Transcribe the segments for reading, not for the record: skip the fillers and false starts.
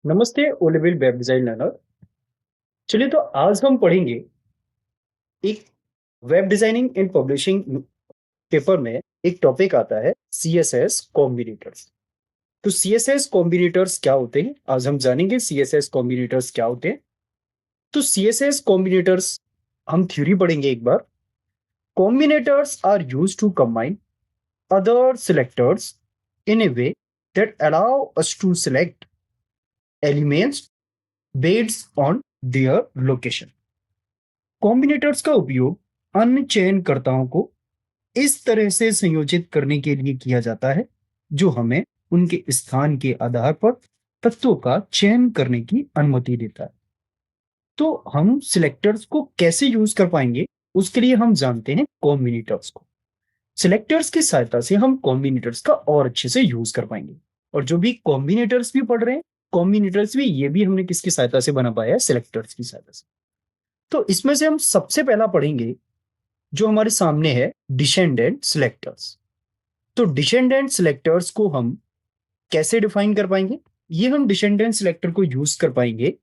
नमस्ते O level web design learner. चलिए तो आज हम पढ़ेंगे एक web designing and publishing paper में एक टॉपिक आता है सीएसएस कॉम्बिनेटर्स। तो सीएसएस कॉम्बिनेटर्स क्या होते हैं आज हम जानेंगे। सीएसएस कॉम्बिनेटर्स क्या होते हैं? तो सीएसएस कॉम्बिनेटर्स हम थ्योरी पढ़ेंगे एक बार। Combinators are used to combine other selectors in a way that allow us to select elements based on their location। कॉम्बिनेटर्स का उपयोग अन्य चयनकर्ताओं को इस तरह से संयोजित करने के लिए किया जाता है जो हमें उनके स्थान के आधार पर तत्वों का चयन करने की अनुमति देता है। तो हम सिलेक्टर्स को कैसे यूज कर पाएंगे, उसके लिए हम जानते हैं कॉम्बिनेटर्स को। सिलेक्टर्स की सहायता से हम कॉम्बिनेटर्स का और अच्छे से यूज कर पाएंगे। और जो भी कॉम्बिनेटर्स भी पढ़ रहे हैं, कॉम्बिनेटर्स भी ये भी हमने किसकी सहायता से बना पाया है? सिलेक्टर्स की सहायता से। तो इसमें से हम सबसे पहला पढ़ेंगे जो हमारे सामने है डिसेंडेंट सिलेक्टर्स। तो डिसेंडेंट सिलेक्टर्स को हम कैसे डिफाइन कर पाएंगे? ये हम डिसेंडेंट सिलेक्टर को यूज कर पाएंगे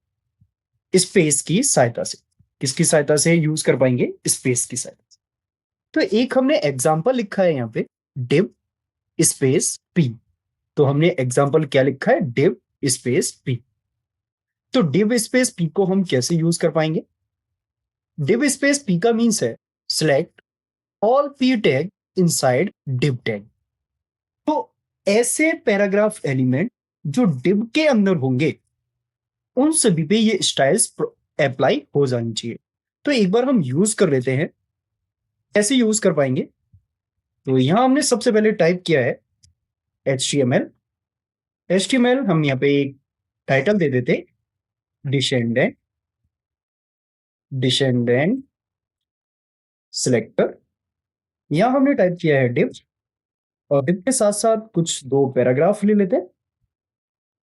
स्पेस की सहायता से। किसकी सहायता से यूज कर पाएंगे? स्पेस की सहायता से। तो एक हमने एग्जांपल लिखा है यहाँ पे, div स्पेस p। तो हमने एग्जांपल क्या लिखा है? div space p। तो div स्पेस p को हम कैसे यूज कर पाएंगे? div स्पेस p का मीन्स है select all p tag inside div tag। तो ऐसे पैराग्राफ एलिमेंट जो div के अंदर होंगे उन सभी पे ये स्टाइल्स अप्लाई हो जानी चाहिए। तो एक बार हम यूज कर लेते हैं, कैसे यूज कर पाएंगे? तो यहां हमने सबसे पहले टाइप किया है HTML। HTML हम यहाँ पे एक टाइटल दे देते, डिसेंडेंट डिसेंडेंट सिलेक्टर। यहां हमने टाइप किया है div, और div के साथ साथ कुछ दो पैराग्राफ ले लेते हैं,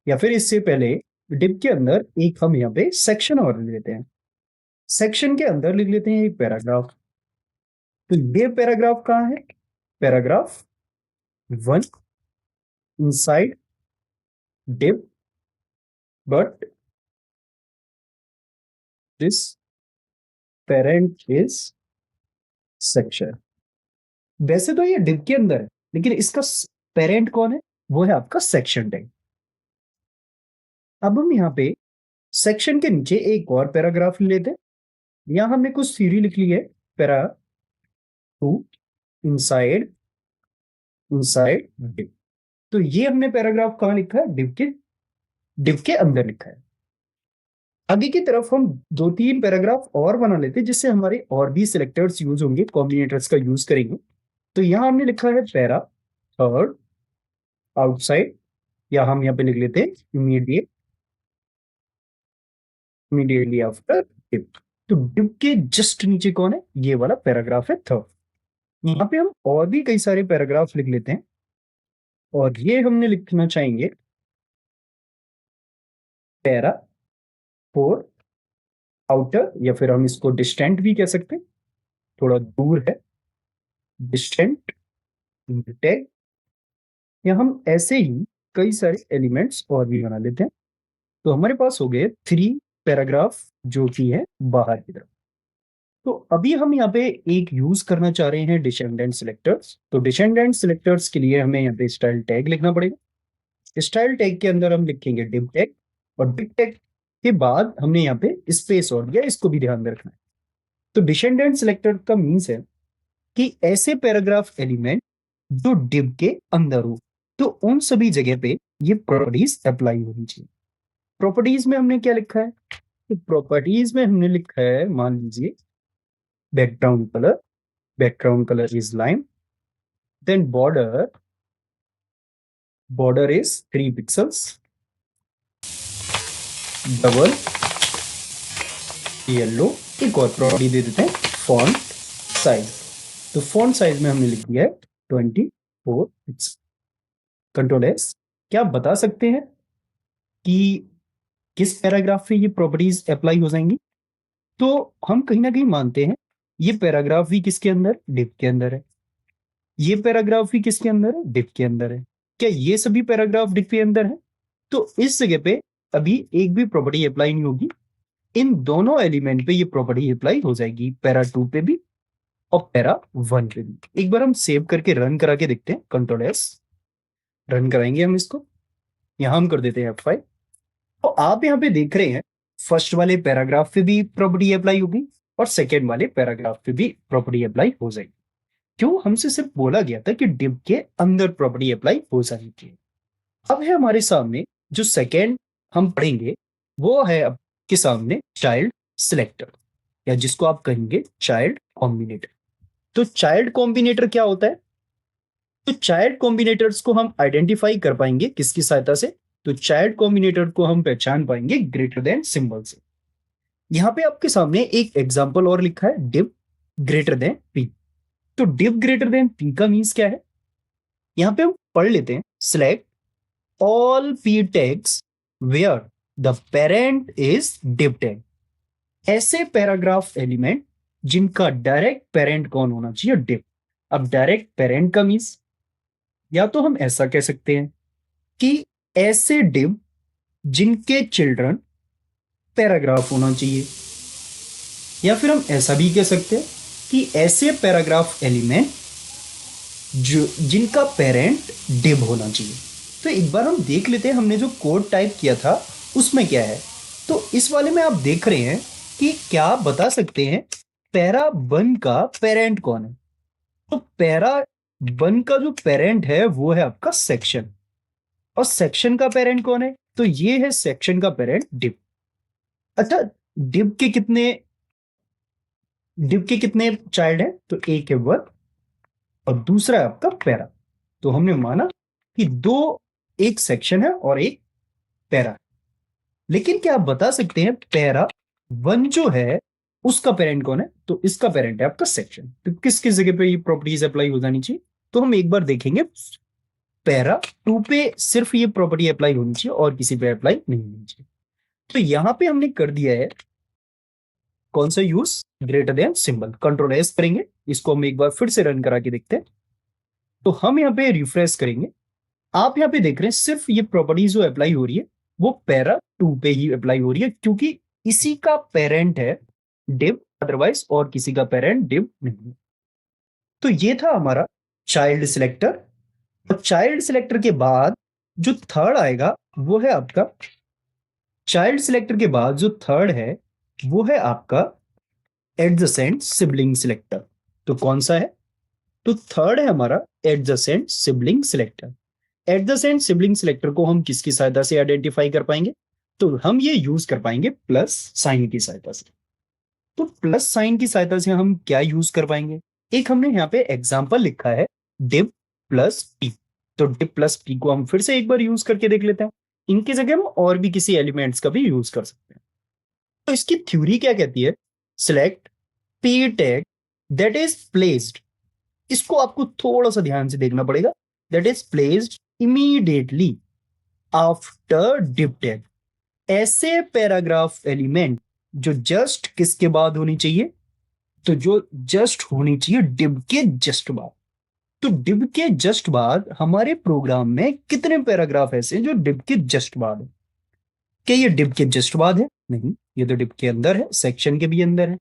या फिर इससे पहले div के अंदर एक हम यहाँ पे सेक्शन और ले लेते हैं। सेक्शन के अंदर लिख लेते हैं एक पैराग्राफ। तो ये पैराग्राफ कहाँ है? Paragraph 1 inside div, but this parent is section। वैसे तो ये div के अंदर है, लेकिन इसका पेरेंट कौन है? वो है आपका सेक्शन टैग। अब हम यहाँ पे सेक्शन के नीचे एक और पैराग्राफ ले लेते हैं। यहां हमने कुछ सीरी लिख ली है, पैरा 2 इनसाइड इनसाइड div। तो ये हमने पैराग्राफ कहाँ लिखा है? div के अंदर लिखा है। आगे की तरफ हम दो तीन पैराग्राफ और बना लेते हैं जिससे हमारे और भी सिलेक्टर्स यूज होंगे, कॉम्बिनेटर्स का यूज करेंगे। तो यहां हमने लिखा है पैरा थर्ड आउटसाइड, या हम यहाँ पे लिख लेते हैं इमीडिएटली आफ्टर div। तो div के जस्ट नीचे कौन है? ये वाला पैराग्राफ है थर्ड। यहाँ पे हम और भी कई सारे पैराग्राफ लिख लेते हैं, और ये हमने लिखना चाहेंगे पैरा फोर आउटर, या फिर हम इसको डिस्टेंट भी कह सकते हैं, थोड़ा दूर है, डिस्टेंट टैग। या हम ऐसे ही कई सारे एलिमेंट्स और भी बना लेते हैं। तो हमारे पास हो गए 3 पैराग्राफ जो कि है बाहर की तरफ। तो अभी हम यहाँ पे एक यूज करना चाह रहे हैं डिसेंडेंट सिलेक्टर्स। तो डिसेंडेंट सिलेक्टर्स के लिए हमें यहाँ पे स्टाइल टैग लिखना पड़ेगा। स्टाइल टैग के अंदर हम लिखेंगे div टैग, और div टैग के बाद हमने यहाँ पे स्पेस और दिया, इसको भी ध्यान में रखना है। तो डिसेंडेंट सिलेक्टर का मीन्स है कि ऐसे पैराग्राफ एलिमेंट जो div के अंदर हो, तो उन सभी जगह पे ये प्रॉपर्टीज अप्लाई होनी चाहिए। प्रॉपर्टीज में हमने क्या लिखा है? तो प्रॉपर्टीज में हमने लिखा है, मान लीजिए background colour is lime, then border is 3 pixels, double yellow. एक और प्रॉपर्टी दे देते हैं फॉन्ट साइज। तो फॉन्ट साइज में हमने लिख दिया है 24 पिक्सल। Control S. क्या आप बता सकते हैं कि किस पैराग्राफ पे ये प्रॉपर्टीज अप्लाई हो जाएंगी? तो हम कहीं ना कहीं मानते हैं ये पैराग्राफ भी किसके अंदर? div के अंदर है। ये पैराग्राफ भी किसके अंदर है? div के अंदर है। क्या ये सभी पैराग्राफ div के अंदर है? तो इस जगह पे अभी एक भी प्रॉपर्टी अप्लाई नहीं होगी, इन दोनों एलिमेंट पे ये प्रॉपर्टी अप्लाई हो जाएगी, पैरा 2 पे भी और पैरा 1 पे भी। एक बार हम सेव करके रन करा के देखते हैं, कंट्रोल एस रन कराएंगे हम इसको, यहां हम कर देते हैं F5। तो आप यहाँ पे देख रहे हैं फर्स्ट वाले पैराग्राफ पे भी प्रॉपर्टी अप्लाई होगी और सेकेंड वाले पैराग्राफ पे भी प्रॉपर्टी अप्लाई हो जाएगी। क्यों? हमसे सिर्फ बोला गया था कि div के अंदर प्रॉपर्टी अप्लाई हो जानी चाहिए। अब है हमारे सामने जो सेकेंड हम पढ़ेंगे, वो है आपके सामने चाइल्ड सिलेक्टर, या जिसको आप कहेंगे चाइल्ड कॉम्बिनेटर। तो चाइल्ड कॉम्बिनेटर क्या होता है? तो चाइल्ड कॉम्बिनेटर्स को हम आइडेंटिफाई कर पाएंगे किसकी सहायता से? तो चाइल्ड कॉम्बिनेटर को हम पहचान पाएंगे ग्रेटर देन सिंबल से। यहां पे आपके सामने एक एग्जांपल और लिखा है, डिव ग्रेटर देन पी। तो डिव ग्रेटर देन पी का मीन्स क्या है? यहां पे हम पढ़ लेते हैं, select all P tags where the parent is div tag. ऐसे पैराग्राफ एलिमेंट जिनका डायरेक्ट पेरेंट कौन होना चाहिए? डिव। अब डायरेक्ट पेरेंट का मीन्स, या तो हम ऐसा कह सकते हैं कि ऐसे डिव जिनके चिल्ड्रन पैराग्राफ होना चाहिए, या फिर हम ऐसा भी कह सकते हैं कि ऐसे पैराग्राफ एलिमेंट जो जिनका पेरेंट डिव होना चाहिए। तो एक बार हम देख लेते हैं हमने जो कोड टाइप किया था उसमें क्या है। तो इस वाले में आप देख रहे हैं कि क्या आप बता सकते हैं पैरा 1 का पेरेंट कौन है? तो पैरा 1 का जो पेरेंट है वो है आपका सेक्शन, और सेक्शन का पेरेंट कौन है? तो ये है सेक्शन का पेरेंट डिव। अच्छा, डिव के कितने चाइल्ड हैं? तो एक है 1 और दूसरा है आपका पैरा। तो हमने माना कि एक सेक्शन है और एक पैरा। लेकिन क्या आप बता सकते हैं पैरा 1 जो है उसका पेरेंट कौन है? तो इसका पेरेंट है आपका सेक्शन। तो किस किस जगह पे ये प्रॉपर्टीज अप्लाई हो जानी चाहिए? तो हम एक बार देखेंगे, पैरा 2 पे सिर्फ ये प्रॉपर्टी अप्लाई होनी चाहिए और किसी पे अप्लाई नहीं होनी चाहिए। तो यहां पे हमने कर दिया है कौन सा use? Greater than symbol. Control S करेंगे, इसको हम एक बार फिर से रन करा के देखते हैं। तो हम यहाँ पे रिफ्रेश करेंगे, आप यहाँ पे देख रहे हैं सिर्फ ये प्रॉपर्टीज जो अप्लाई हो रही है वो पैरा 2 पे ही अप्लाई हो रही है, क्योंकि इसी का पेरेंट है डिव, अदरवाइज और किसी का पेरेंट डिव नहीं है। तो ये था हमारा चाइल्ड सिलेक्टर। और चाइल्ड सिलेक्टर के बाद जो थर्ड आएगा वो है आपका, चाइल्ड सिलेक्टर के बाद जो थर्ड है वो है आपका एडजेसेंट सिबलिंग सिलेक्टर। तो कौन सा है? तो थर्ड है हमारा adjacent sibling selector. Adjacent sibling selector को हम किसकी सहायता से आइडेंटिफाई कर पाएंगे? तो हम ये यूज कर पाएंगे प्लस साइन की सहायता से। तो प्लस साइन की सहायता से हम क्या यूज कर पाएंगे? एक हमने यहाँ पे एग्जाम्पल लिखा है, डिव प्लस पी। तो डिव प्लस पी को हम फिर से एक बार यूज करके देख लेते हैं। इनकी जगह हम और भी किसी एलिमेंट्स का भी यूज कर सकते हैं। तो इसकी थ्योरी क्या कहती है? Select P tag that is placed, इसको आपको थोड़ा सा ध्यान से देखना पड़ेगा, that is placed immediately after div tag. ऐसे पैराग्राफ एलिमेंट जो जस्ट किसके बाद होनी चाहिए? तो जो जस्ट होनी चाहिए डिव के जस्ट बाद। तो डिव के जस्ट बाद हमारे प्रोग्राम में कितने पैराग्राफ ऐसे हैं जो डिव के जस्ट बाद है? क्या ये डिव के जस्ट बाद है? नहीं, ये तो डिव के अंदर है, सेक्शन के भी अंदर है।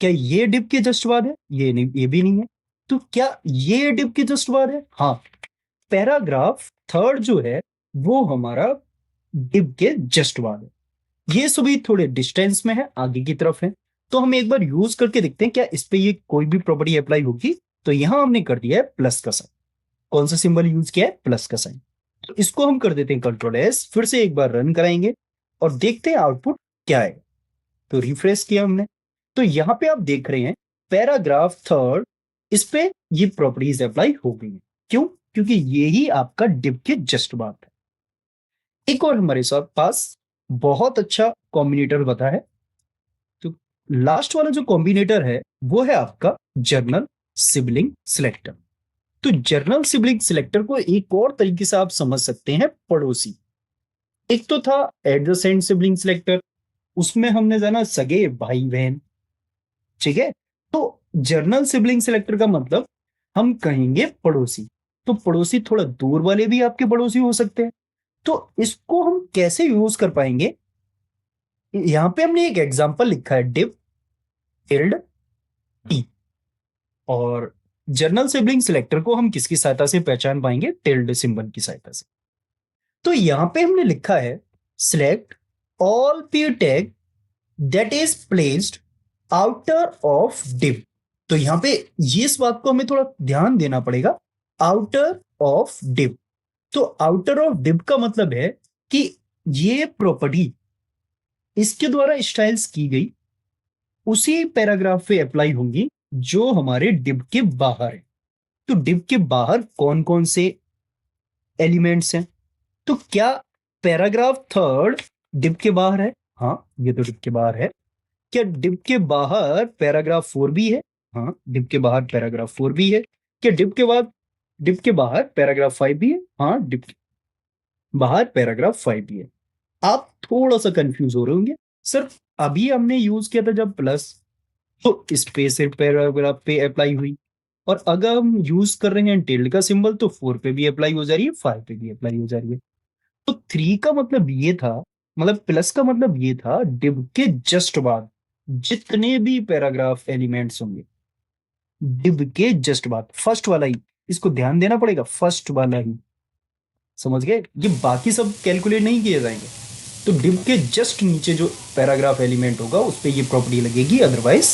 क्या ये डिव के जस्ट बाद है? ये नहीं, ये भी नहीं है। तो क्या ये डिव के जस्ट बाद है? हाँ, पैराग्राफ थर्ड जो है वो हमारा डिव के जस्ट बाद है। ये सभी थोड़े डिस्टेंस में है, आगे की तरफ है। तो हम एक बार यूज करके देखते हैं क्या इस पे ये कोई भी प्रॉपर्टी अप्लाई होगी। तो यहां हमने कर दिया है प्लस का साइन। कौन सा सिंबल यूज किया है? प्लस का साइन। तो इसको हम कर देते हैं कंट्रोल एस, फिर से एक बार रन कराएंगे और देखते हैं आउटपुट क्या है। तो रिफ्रेश किया हमने, तो यहां पे आप देख रहे हैं पैराग्राफ थर्ड, इस पे ये प्रॉपर्टीज अप्लाई हो गई है। क्यों? क्योंकि ये ही आपका डिव के जस्ट बाद है। एक और हमारे साथ पास बहुत अच्छा कॉम्बिनेटर बता है। तो लास्ट वाला जो कॉम्बिनेटर है वो है आपका जर्नल सिबलिंग सिलेक्टर। तो जर्नल सिबलिंग सिलेक्टर को एक और तरीके से आप समझ सकते हैं, पड़ोसी। एक तो था एडजेसेंट सिबलिंग सिलेक्टर, उसमें हमने जाना सगे भाई बहन, ठीक है। तो जर्नल सिबलिंग सिलेक्टर का मतलब हम कहेंगे पड़ोसी। तो पड़ोसी थोड़ा दूर वाले भी आपके पड़ोसी हो सकते हैं। तो इसको हम कैसे यूज कर पाएंगे? यहां पे हमने एक एग्जांपल लिखा है, div tilde t, और जर्नल सिबलिंग सिलेक्टर को हम किसकी सहायता से पहचान पाएंगे? टिल्ड सिंबल की सहायता से। तो यहां पे हमने लिखा है select all pair tag that is placed outer of div। तो यहां पे ये इस बात को हमें थोड़ा ध्यान देना पड़ेगा, आउटर ऑफ div। तो आउटर ऑफ div का मतलब है कि ये प्रॉपर्टी इसके द्वारा स्टाइल्स की गई उसी पैराग्राफ पे अप्लाई होंगी जो हमारे div के बाहर है। तो div के बाहर कौन कौन से एलिमेंट्स हैं? तो क्या पैराग्राफ थर्ड div के बाहर है? हाँ, ये तो div के बाहर है। क्या div के बाहर पैराग्राफ 4 भी है? हाँ, div के बाहर पैराग्राफ 4 भी है। क्या div के बाहर पैराग्राफ 5 भी है? हाँ, div के बाहर पैराग्राफ 5 भी है। आप थोड़ा सा कंफ्यूज हो रहे होंगे, सर अभी हमने यूज किया था जब प्लस, तो स्पेस सिर्फ पैराग्राफ पे अप्लाई हुई, और अगर हम यूज कर रहे हैं टिल्ड का सिंबल तो 4 पे भी अप्लाई हो जा रही है, 5 पे भी अप्लाई हो जा रही है। तो 3 का मतलब ये था, मतलब प्लस का मतलब ये था, div के जस्ट बाद जितने भी पैराग्राफ एलिमेंट्स होंगे, div के जस्ट बाद फर्स्ट वाला ही, इसको ध्यान देना पड़ेगा, फर्स्ट वाला ही, समझ गए? ये बाकी सब कैलकुलेट नहीं किए जाएंगे। तो div के जस्ट नीचे जो पैराग्राफ एलिमेंट होगा उस पे ये प्रॉपर्टी लगेगी, अदरवाइज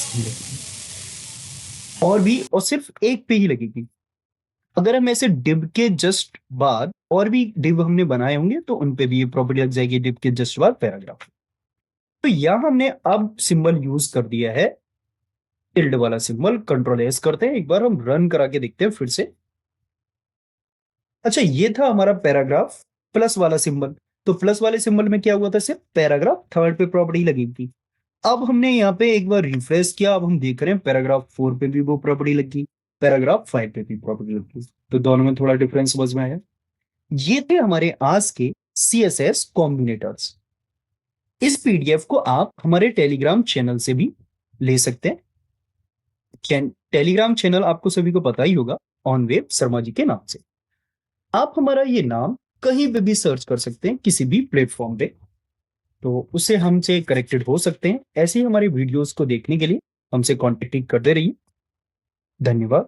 और भी, और सिर्फ एक पे ही लगेगी। अगर हम ऐसे div के जस्ट बाद और भी div हमने बनाए होंगे तो उन पे भी ये प्रॉपर्टी लग जाएगी, div के जस्ट बाद पैराग्राफ। तो यहां हमने अब सिंबल यूज कर दिया है टिल्ड वाला सिंबल। कंट्रोल एस करते हैं, एक बार हम रन करा के देखते हैं फिर से। अच्छा, ये था हमारा पैराग्राफ प्लस वाला सिंबल। तो प्लस वाले सिंबल में क्या हुआ था? सिर्फ पैराग्राफ थर्ड पे प्रॉपर्टी लगी थी। अब हमने यहाँ पे एक बार रिफ्रेश किया, अब हम देख रहे हैं पैराग्राफ 4 पे भी वो प्रॉपर्टी लगी, पैराग्राफ 5 पे भी प्रॉपर्टी लगी। तो दोनों में थोड़ा डिफरेंस समझ में आया। ये थे हमारे आज के CSS कॉम्बिनेटर्स। इस PDF को आप हमारे टेलीग्राम चैनल से भी ले सकते हैं। टेलीग्राम चैनल आपको सभी को पता ही होगा, ऑनवेब शर्मा जी के नाम से। आप हमारा ये नाम कहीं पे भी सर्च कर सकते हैं, किसी भी प्लेटफॉर्म पे, तो उससे हमसे कनेक्टेड हो सकते हैं। ऐसे ही हमारे वीडियोस को देखने के लिए हमसे कॉन्टेक्ट करते रहिए। धन्यवाद।